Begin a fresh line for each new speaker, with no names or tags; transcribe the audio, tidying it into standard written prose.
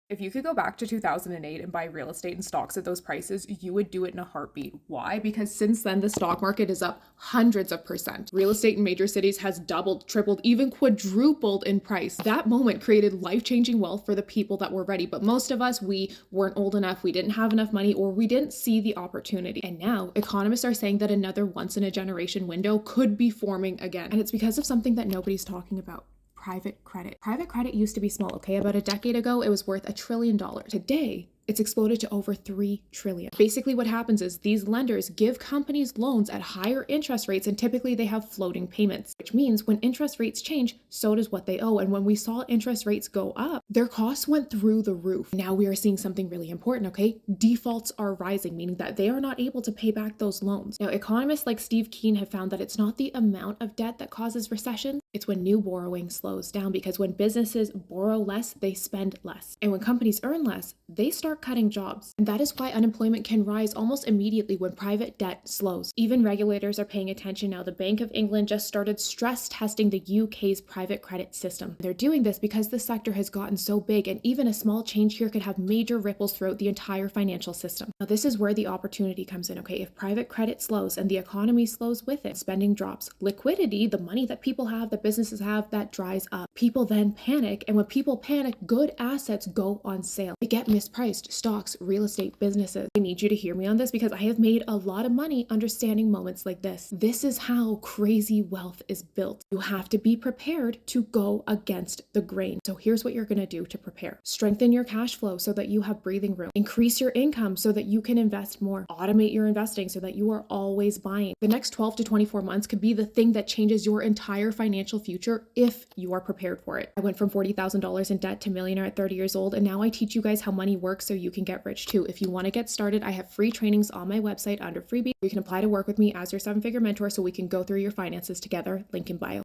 If you could go back to 2008 and buy real estate and stocks at those prices, you would do it in a heartbeat. Why? Because since then, the stock market is up hundreds of percent. Real estate in major cities has doubled, tripled, even quadrupled in price. That moment created life-changing wealth for the people that were ready. But most of us, we weren't old enough, we didn't have enough money, or we didn't see the opportunity. And now economists are saying that another once-in-a-generation window could be forming again. And it's because of something that nobody's talking about. Private credit. Private credit used to be small, okay? About a decade ago, it was worth $1 trillion. Today, it's exploded to over 3 trillion. Basically what happens is these lenders give companies loans at higher interest rates, and typically they have floating payments, which means when interest rates change, so does what they owe. And when we saw interest rates go up, their costs went through the roof. Now we are seeing something really important, okay? Defaults are rising, meaning that they are not able to pay back those loans. Now, economists like Steve Keen have found that it's not the amount of debt that causes recession, it's when new borrowing slows down, because when businesses borrow less, they spend less. And when companies earn less, they start cutting jobs. And that is why unemployment can rise almost immediately when private debt slows. Even regulators are paying attention now. The Bank of England just started stress testing the UK's private credit system. They're doing this because the sector has gotten so big, and even a small change here could have major ripples throughout the entire financial system. Now, this is where the opportunity comes in, okay? If private credit slows and the economy slows with it, spending drops. Liquidity, the money that people have, that businesses have, that dries up. People then panic, and when people panic, good assets go on sale. They get mispriced. Stocks, real estate, businesses. I need you to hear me on this because I have made a lot of money understanding moments like this. This is how crazy wealth is built. You have to be prepared to go against the grain. So here's what you're going to do to prepare. Strengthen your cash flow so that you have breathing room. Increase your income so that you can invest more. Automate your investing so that you are always buying. The next 12 to 24 months could be the thing that changes your entire financial future if you are prepared for it. I went from $40,000 in debt to millionaire at 30 years old, and now I teach you guys how money works so you can get rich too. If you want to get started, I have free trainings on my website under freebie. You can apply to work with me as your 7-figure mentor so we can go through your finances together. Link in bio.